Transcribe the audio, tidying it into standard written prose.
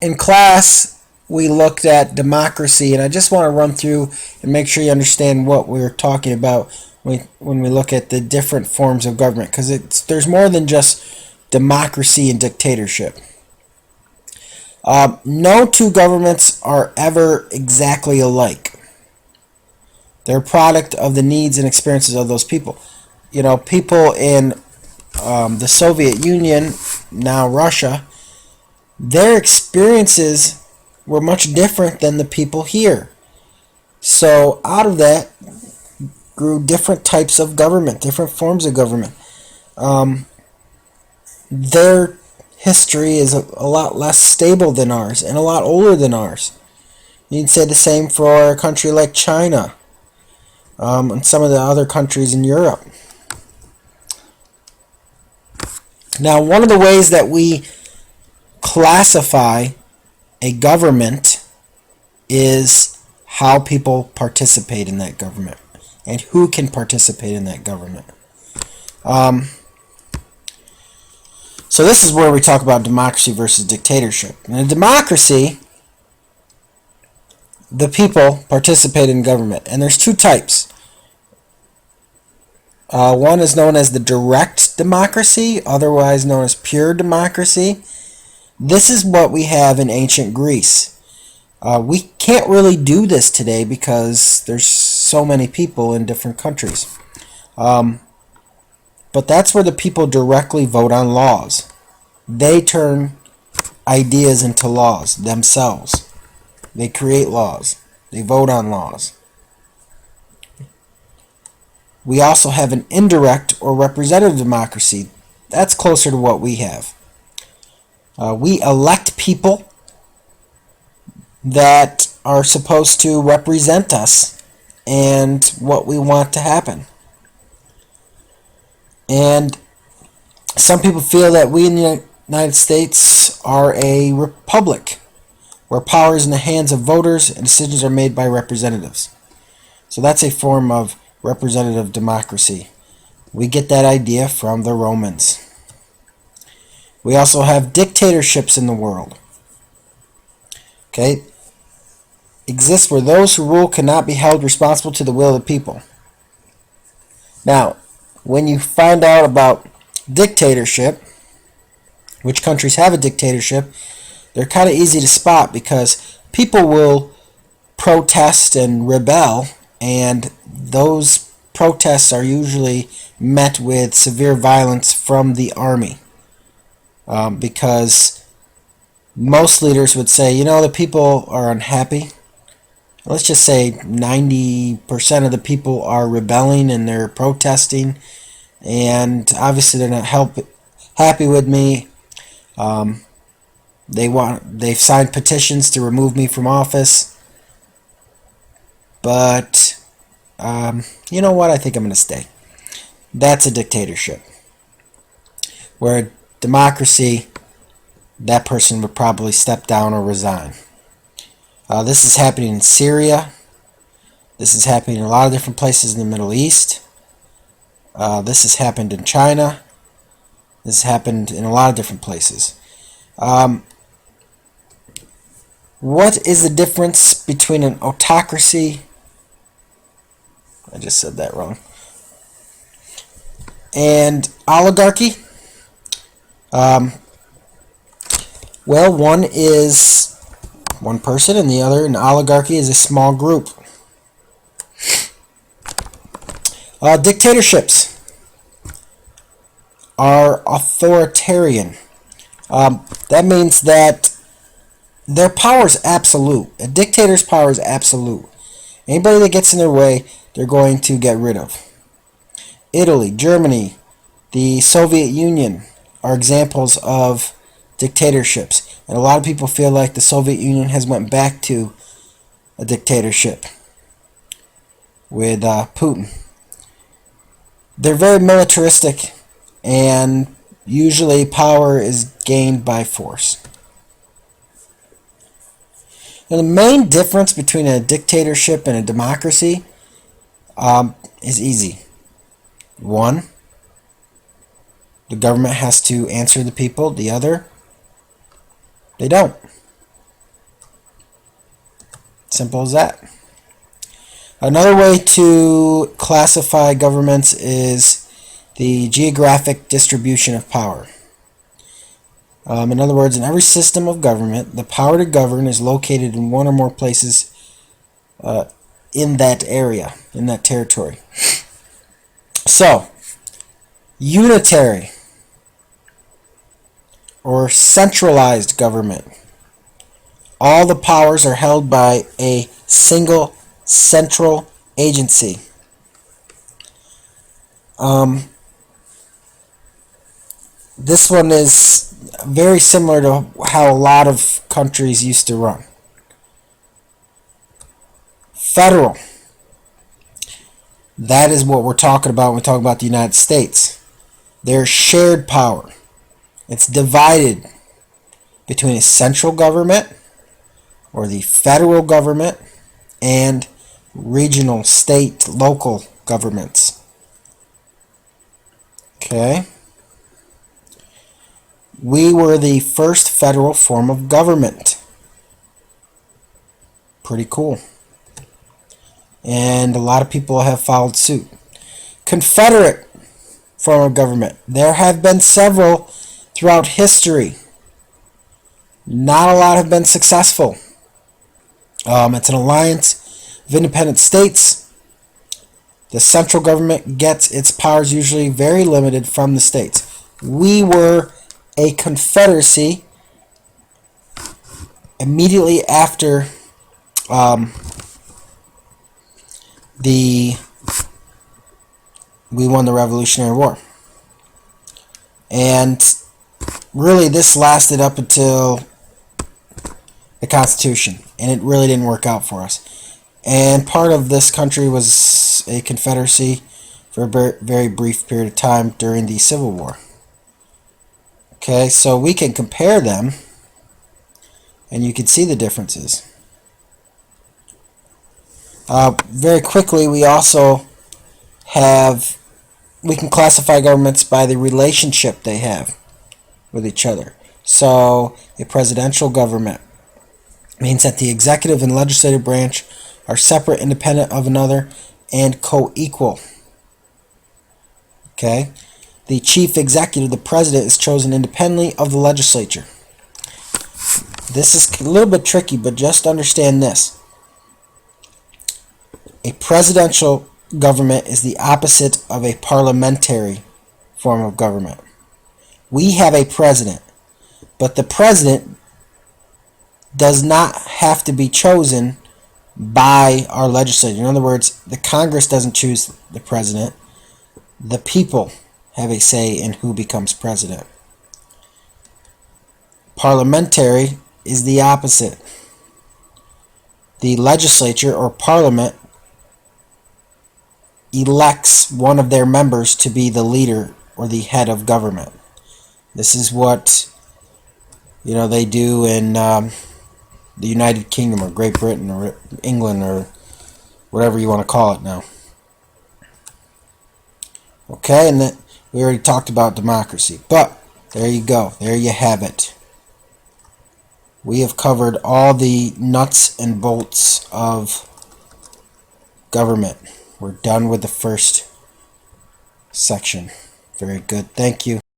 In class, we looked at democracy, and I just want to run through and make sure you understand what we're talking about when we look at the different forms of government, because there's more than just democracy and dictatorship. No two governments are ever exactly alike. They're a product of the needs and experiences of those people. People in the Soviet Union, now Russia, their experiences were much different than the people here. So out of that grew different types of government, different forms of government. Their history is a lot less stable than ours and a lot older than ours. You'd say the same for a country like China, and some of the other countries in Europe. Now, one of the ways that we classify a government is how people participate in that government and who can participate in that government. So this is where we talk about democracy versus dictatorship. In a democracy, the people participate in government, and there's two types. One is known as the direct democracy, otherwise known as pure democracy. This is what we have in ancient Greece. We can't really do this today because there's so many people in different countries. But that's where the people directly vote on laws. They turn ideas into laws themselves. They create laws. They vote on laws. We also have an indirect or representative democracy. That's closer to what we have. We elect people that are supposed to represent us and what we want to happen. And some people feel that we in the United States are a republic, where power is in the hands of voters and decisions are made by representatives. So that's a form of representative democracy. We get that idea from the Romans. We also have dictatorships in the world. Okay? Exists where those who rule cannot be held responsible to the will of the people. Now, when you find out about dictatorship, which countries have a dictatorship, they're kind of easy to spot because people will protest and rebel, and those protests are usually met with severe violence from the army. Because most leaders would say, the people are unhappy. Let's just say 90% of the people are rebelling and they're protesting, and obviously they're not happy with me. They've signed petitions to remove me from office, but you know what? I think I'm going to stay. That's a dictatorship. Where democracy, that person would probably step down or resign. This is happening in Syria. This is happening in a lot of different places in the Middle East. This has happened in China. This has happened in a lot of different places. What is the difference between an autocracy? I just said that wrong. And oligarchy? Well, one is one person, and the other, an oligarchy, is a small group. Dictatorships are authoritarian. That means that their power is absolute. A dictator's power is absolute. Anybody that gets in their way, they're going to get rid of. Italy, Germany, the Soviet Union are examples of dictatorships. And a lot of people feel like the Soviet Union has went back to a dictatorship with Putin. They're very militaristic, and usually power is gained by force. Now, the main difference between a dictatorship and a democracy is easy. One, the government has to answer the people. The other, they don't. Simple as that. Another way to classify governments is the geographic distribution of power. In other words, in every system of government, the power to govern is located in one or more places in that area, in that territory. So, unitary or centralized government. All the powers are held by a single central agency. This one is very similar to how a lot of countries used to run. Federal. That is what we're talking about when we talk about the United States. There's shared power. It's divided between a central government or the federal government and regional, state, local governments. Okay. We were the first federal form of government. Pretty cool. And a lot of people have followed suit. Confederate form of government. There have been several throughout history. Not a lot have been successful. It's an alliance of independent states. The central government gets its powers usually very limited from the states. We were a confederacy immediately after we won the Revolutionary War. And really this lasted up until the Constitution, and it really didn't work out for us. And part of this country was a confederacy for a very brief period of time during the Civil War. Okay, so we can compare them, and you can see the differences. Very quickly, we also we can classify governments by the relationship they have with each other. So, a presidential government means that the executive and legislative branch are separate, independent of another, and co-equal. Okay? The chief executive, the president, is chosen independently of the legislature. This is a little bit tricky, but just understand this. A presidential government is the opposite of a parliamentary form of government. We have a president, but the president does not have to be chosen by our legislature. In other words, the Congress doesn't choose the president. The people have a say in who becomes president. Parliamentary is the opposite. The legislature or parliament elects one of their members to be the leader or the head of government. This is what they do in the United Kingdom or Great Britain or England or whatever you want to call it now. Okay, and then we already talked about democracy, but there you go. There you have it. We have covered all the nuts and bolts of government. We're done with the first section. Very good. Thank you.